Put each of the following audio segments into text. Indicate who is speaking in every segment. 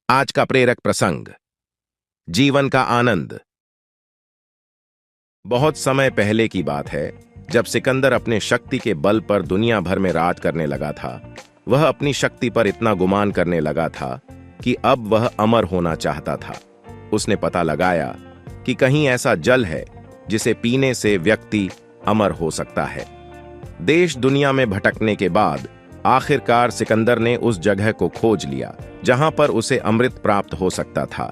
Speaker 1: आज का प्रेरक प्रसंग, जीवन का आनंद। बहुत समय पहले की बात है, जब सिकंदर अपने शक्ति के बल पर दुनिया भर में राज करने लगा था। वह अपनी शक्ति पर इतना गुमान करने लगा था कि अब वह अमर होना चाहता था। उसने पता लगाया कि कहीं ऐसा जल है जिसे पीने से व्यक्ति अमर हो सकता है। देश दुनिया में भटकने के बाद आखिरकार सिकंदर ने उस जगह को खोज लिया जहां पर उसे अमृत प्राप्त हो सकता था।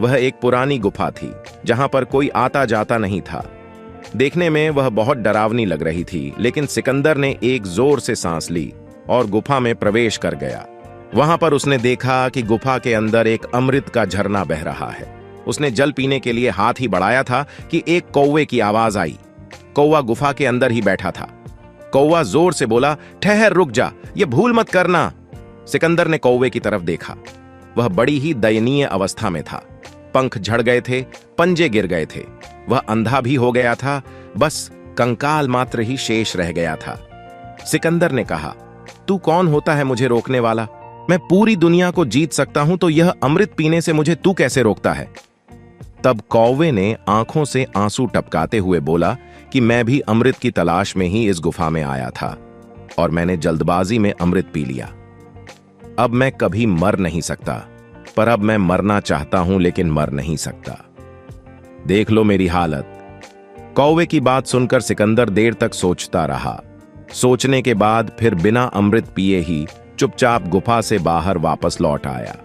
Speaker 1: वह एक पुरानी गुफा थी जहां पर कोई आता जाता नहीं था। देखने में वह बहुत डरावनी लग रही थी, लेकिन सिकंदर ने एक जोर से सांस ली और गुफा में प्रवेश कर गया। वहां पर उसने देखा कि गुफा के अंदर एक अमृत का झरना बह रहा है। उसने जल पीने के लिए हाथ ही बढ़ाया था कि एक कौवे की आवाज आई। कौवा गुफा के अंदर ही बैठा था। कौवा जोर से बोला, ठहर, रुक जा, ये भूल मत करना। सिकंदर ने कौवे की तरफ देखा। वह बड़ी ही दयनीय अवस्था में था। पंख झड़ गए थे, पंजे गिर गए थे। वह अंधा भी हो गया था, बस कंकाल मात्र ही शेष रह गया था। सिकंदर ने कहा, तू कौन होता है मुझे रोकने वाला? मैं पूरी दुनिया को जीत सकता हूं, तो यह अमृत पीने से मुझे तू कैसे रोकता है? तब कौवे ने आंखों से आंसू टपकाते हुए बोला कि मैं भी अमृत की तलाश में ही इस गुफा में आया था और मैंने जल्दबाजी में अमृत पी लिया। अब मैं कभी मर नहीं सकता, पर अब मैं मरना चाहता हूं लेकिन मर नहीं सकता। देख लो मेरी हालत। कौवे की बात सुनकर सिकंदर देर तक सोचता रहा। सोचने के बाद फिर बिना अमृत पिए ही चुपचाप गुफा से बाहर वापस लौट आया।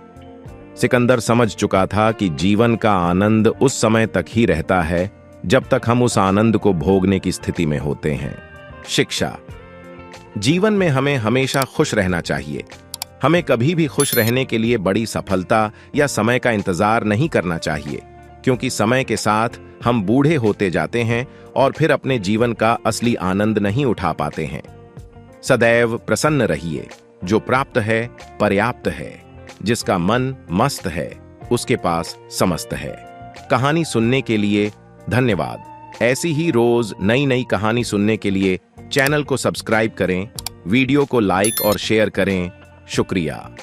Speaker 1: सिकंदर समझ चुका था कि जीवन का आनंद उस समय तक ही रहता है जब तक हम उस आनंद को भोगने की स्थिति में होते हैं। शिक्षा। जीवन में हमें हमेशा खुश रहना चाहिए। हमें कभी भी खुश रहने के लिए बड़ी सफलता या समय का इंतजार नहीं करना चाहिए, क्योंकि समय के साथ हम बूढ़े होते जाते हैं और फिर अपने जीवन का असली आनंद नहीं उठा पाते हैं। सदैव प्रसन्न रहिए। जो प्राप्त है पर्याप्त है। जिसका मन मस्त है उसके पास समस्त है। कहानी सुनने के लिए धन्यवाद। ऐसी ही रोज नई नई कहानी सुनने के लिए चैनल को सब्सक्राइब करें, वीडियो को लाइक और शेयर करें। शुक्रिया।